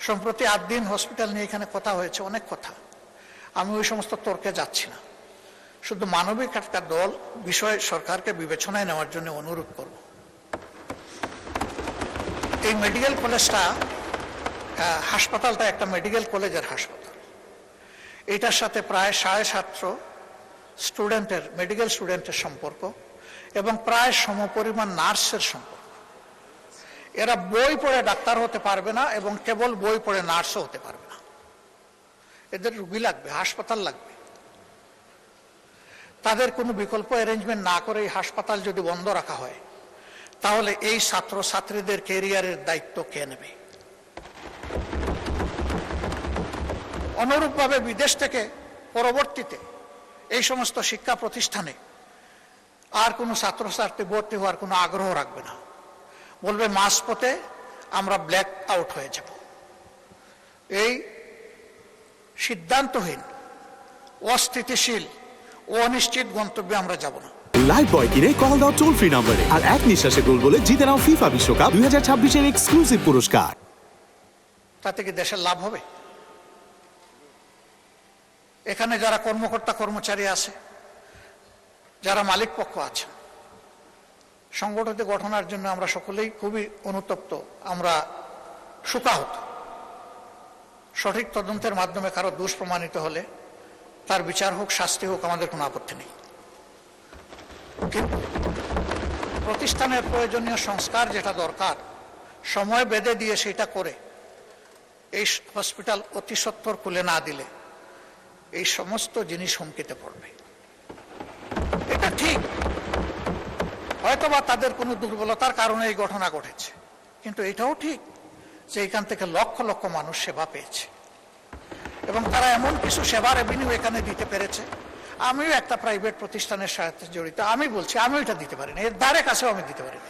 সম্প্রতি 8 দিন হসপিটাল নিয়ে এখানে কথা হয়েছে, অনেক কথা। আমি ওই সমস্ত তর্কে যাচ্ছি না, শুধু মানবিক একটা দল বিষয় সরকারকে বিবেচনায় নেওয়ার জন্য অনুরোধ করব। এই মেডিকেল কলেজটা, হাসপাতালটা একটা মেডিকেল কলেজের হাসপাতাল। এটার সাথে প্রায় 750 স্টুডেন্টের, মেডিকেল স্টুডেন্টের সম্পর্ক এবং প্রায় সমপরিমাণ নার্সের সম্পর্ক। এরা বই পড়ে ডাক্তার হতে পারবে না এবং কেবল বই পড়ে নার্সও হতে পারবে না। এদের রুগী লাগবে, হাসপাতাল লাগবে। তাদের কোনো বিকল্প অ্যারেঞ্জমেন্ট না করে এই হাসপাতাল যদি বন্ধ রাখা হয়, তাহলে এই ছাত্র ছাত্রীদের ক্যারিয়ারের দায়িত্ব কে নেবে? অনুরূপভাবে বিদেশ থেকে পরবর্তীতে এই সমস্ত শিক্ষা প্রতিষ্ঠানে আর কোনো ছাত্রছাত্রী ভর্তি হওয়ার কোনো আগ্রহ রাখবে না, বলবে মাঝপথে আমরা ব্ল্যাক আউট হয়ে যাব। এই সিদ্ধান্তহীন, অস্থিতিশীল ও অনিশ্চিত গন্তব্যে আমরা যাব না। লাইফ বয় কিনে কল দাও টোল ফ্রি নম্বরে, আর এক নিঃশ্বাসে গোল বলে জিতে নাও ফিফা বিশ্বকাপ 2026 এক্সক্লুসিভ পুরস্কার। তাতে কি দেশের লাভ হবে? এখানে যারা কর্মকর্তা কর্মচারী আছে, যারা মালিক পক্ষ আছে, সংগঠিত গঠনের জন্য আমরা সকলেই খুবই অনুতপ্ত, আমরা শোকাহত। সঠিক তদন্তের মাধ্যমে কারো দোষ প্রমাণিত হলে তার বিচার হোক, শাস্তি হোক, আমাদের কোনো আপত্তি নেই। কিন্তু প্রতিষ্ঠানের প্রয়োজনীয় সংস্কার যেটা দরকার, সময় বেঁধে দিয়ে সেটা করে এই হসপিটাল অতি সত্বর খুলে না দিলে এই সমস্ত জিনিস হুমকিতে পড়বে। এটা ঠিক, হয়তোবা তাদের কোনো দুর্বলতার কারণে এই ঘটনা ঘটেছে, কিন্তু এটাও ঠিক যে এখান থেকে লক্ষ লক্ষ মানুষ সেবা পেয়েছে এবং তারা এমন কিছু সেবার রেভিনিউ এখানে দিতে পেরেছে। আমিও একটা প্রাইভেট প্রতিষ্ঠানের সাথে জড়িত, আমি বলছি আমিও এটা দিতে পারি না, এর ধারে কাছেও আমি দিতে পারি না।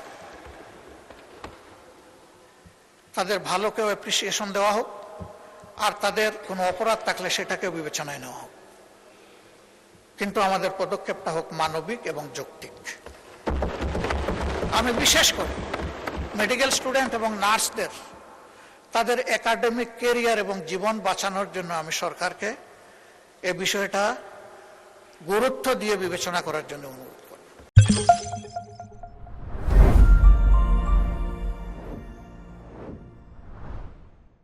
তাদের ভালোকেও অ্যাপ্রিসিয়েশন দেওয়া হোক, আর তাদের কোনো অপরাধ থাকলে সেটাকেও বিবেচনায় নেওয়া হোক, কিন্তু আমাদের পদক্ষেপটা হোক মানবিক এবং যৌক্তিক। আমি বিশেষ করে মেডিকেল স্টুডেন্ট এবং নার্সদের তাদের একাডেমিক ক্যারিয়ার এবং জীবন বাঁচানোর জন্য আমি সরকারকে এ বিষয়টা গুরুত্ব দিয়ে বিবেচনা করার জন্য অনুরোধ